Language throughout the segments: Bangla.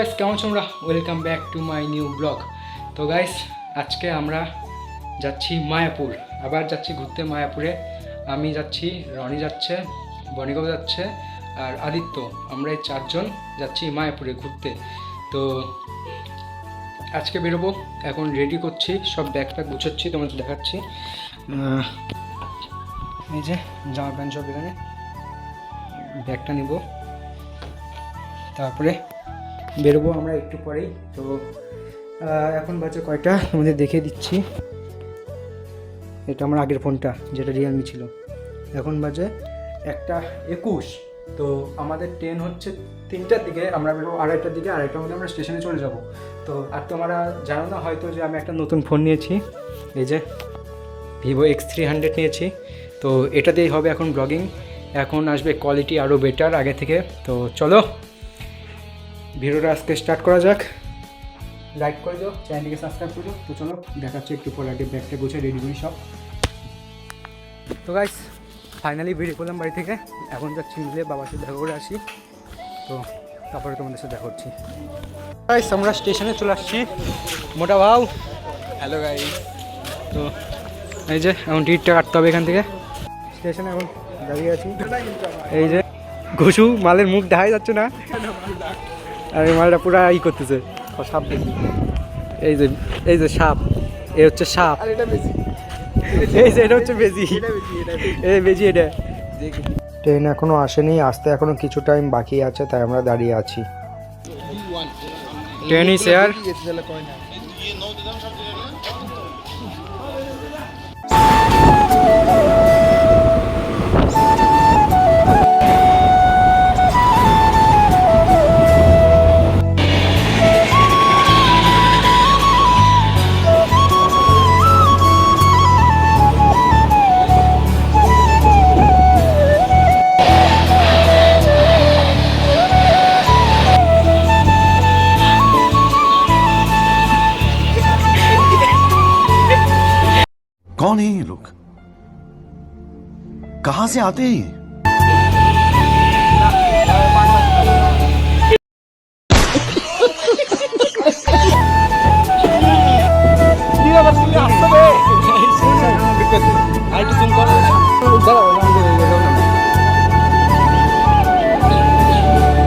গাইস কেমন আছো তোমরা? Welcome back to my new blog. তো গাইস আজকে আমরা যাচ্ছি মায়াপুর, আবার যাচ্ছি ঘুরতে মায়াপুরে। আমি যাচ্ছি, রনি যাচ্ছে, বনিকও যাচ্ছে আর আদিত্য। আমরা এই চারজন যাচ্ছি মায়াপুরে ঘুরতে। তো আজকে বেরোবো, এখন রেডি করছি, সব ব্যাগ প্যাক গুছাচ্ছি, তোমাদের দেখাচ্ছি। এই যে জামা প্যান্ট সব এখানে, ব্যাগটা নিব, তারপরে বেরোবো আমরা একটু পরেই। তো এখন বাজে কয়টা তোমাদের দেখিয়ে দিচ্ছি। এটা আমার আগের ফোনটা, যেটা রিয়েলমি ছিল। এখন বাজে 1:21। তো আমাদের ট্রেন হচ্ছে 3টার দিকে, আমরা বেরোবো 2:30টার দিকে। 2:30টার মধ্যে আমরা স্টেশনে চলে যাব। তো আর তোমরা জানো না হয়তো যে আমি একটা নতুন ফোন নিয়েছি, এই যে ভিভো X300 নিয়েছি। তো এটা দিয়েই হবে এখন ব্লগিং। এখন আসবে কোয়ালিটি আরও বেটার আগে থেকে। তো চলো ভিডিওটা আজকে স্টার্ট করা যাক। লাইক করে দিও, চ্যানেলটিকে সাবস্ক্রাইব করে দিও। তো চলো দেখাচ্ছি একটু পরে, আগে ব্যাগটা গুছিয়ে রেডি করি সব। তো গাইস ফাইনালি বেরিয়ে পড়লাম বাড়ি থেকে। এখন যাচ্ছি মিলে বাবার সাথে দেখা করে আসি। তো তারপরে তোমাদের সাথে দেখা করছি। গাইস আমরা স্টেশনে চলে আসছি। মোটা ভাও, হ্যালো গাইস। তো এই যে এখন টিকিটটা কাটতে হবে এখান থেকে। স্টেশনে এখন দাঁড়িয়ে আছি। এই যে ঘুষু মালের মুখ দেখা যাচ্ছে না, আর এই মালটা পুরা ই করতেছে। সাপ দেখি, এই যে সাপ, এ হচ্ছে সাপ, এই যে এটা হচ্ছে বেজি, এই বেজি এটা। ট্রেন এখনো আসেনি, আসতে এখনো কিছু টাইম বাকি আছে, তাই আমরা দাঁড়িয়ে আছি। Train is here. कौन है ये लोग? कहां से आते हैं ये?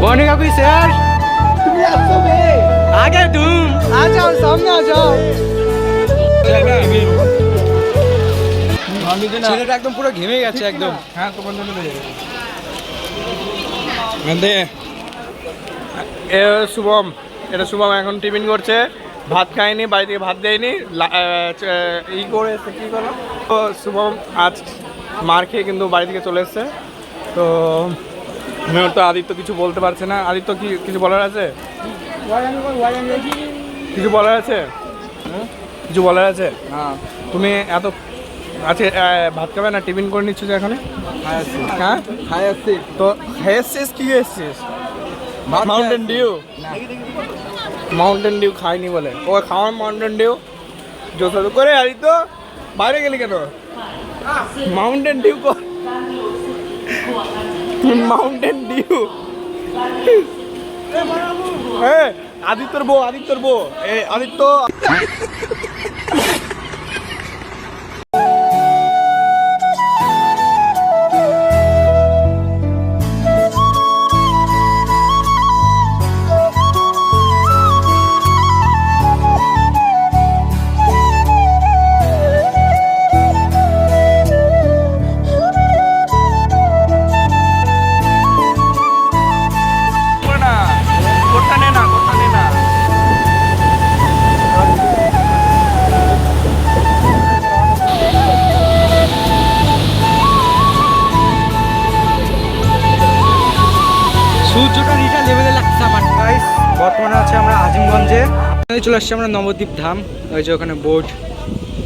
बॉनी का कोई शेयर आगे, तुम आ जाओ, सामने आ जाओ। ছেলেটা একদম পুরো ঘেমে গেছে একদম। হ্যাঁ তোমার জন্য শুভম, এটা শুভম এখন টিফিন করছে। ভাত খায়নি, বাড়ি থেকে ভাত দেয়নি, ই করে এসছে। কী করো? তো শুভম আজ মার খেয়ে কিন্তু বাড়ি থেকে চলে এসছে। তো মেয়ের তো আদিত্য কিছু বলতে পারছে না। আদিত্য কি কিছু বলার আছে? কিছু বলার আছে? কিছু বলার আছে? হ্যাঁ। তুমি এত আজকে ভাত খাবে না, টিফিন করে নিচ্ছ যে এখানে? হ্যাঁ খাই আসছি। তো খেয়েছিস কি এসছিস? Mountain Dew. মাউন্টেন ডিউ খাইনি বলে ও খাওয়ার মাউন্টেন ডিউ জোসা করে। আদিত্য বাইরে গেলি কেন? মাউন্টেন ডিউ কর, মাউন্টেন ডিউ। হ্যাঁ আদিত্যর বউ, আদিত্যর বউ, এ আদিত্য। সূর্যটা নিটা লেভেলে লাগছে আমার। গাইস বর্তমানে আছে আমরা আজিমগঞ্জে, চলে আসছি আমরা নবদ্বীপ ধাম। ওই যে ওখানে বোর্ড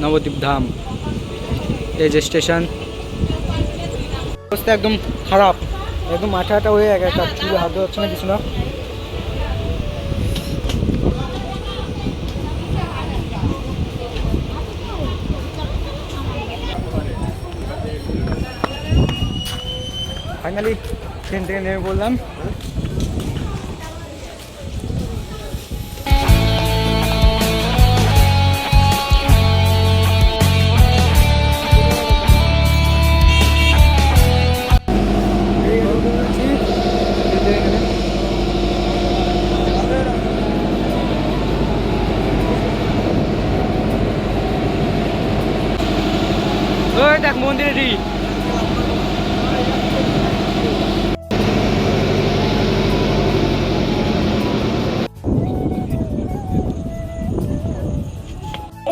নবদ্বীপ ধাম, এই যে স্টেশন। অবস্থা একদম খারাপ, একদম মাথা হাটা হয়ে একটা চুলে হাত হচ্ছে না, কিছু না। ফাইনালি ট্রেন থেকে নেমে বললাম। যাক মন্দিরে দিই।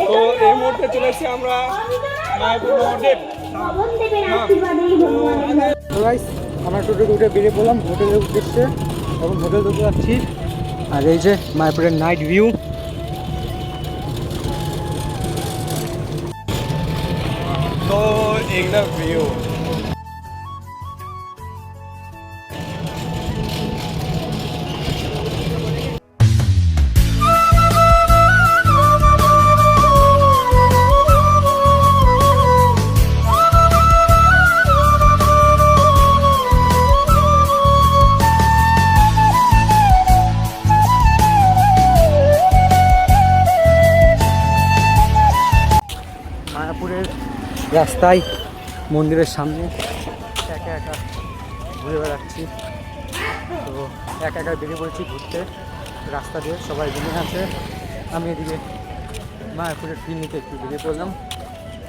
তো এই মুহূর্তে চলে এসেছি আমরা মায়াপুর মহাদেব। তো গাইস আমরা টোটোতে উঠে বেরিয়ে পড়লাম হোটেলের উদ্দেশ্যে, এখন হোটেল ঢুকে যাচ্ছি। আর এই যে মায়াপুরের নাইট ভিউ। তো একটা ভিউ মায়াপুরের রাস্তায় মন্দিরের সামনে একা একা ঘুরে বেড়াচ্ছি। তো একা একা বেরিয়ে পড়েছি ঘুরতে রাস্তা দিয়ে, সবাই ঘুরে আছে। আমি এদিকে মায়াপুরের ফিল নিতে একটু বেরিয়ে পড়লাম,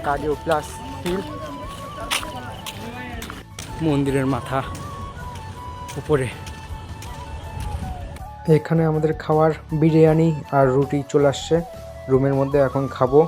কার্ডিও প্লাস ফিল। মন্দিরের মাথা উপরে। এখানে আমাদের খাওয়ার বিরিয়ানি আর রুটি চলে আসছে রুমের মধ্যে, এখন খাবো।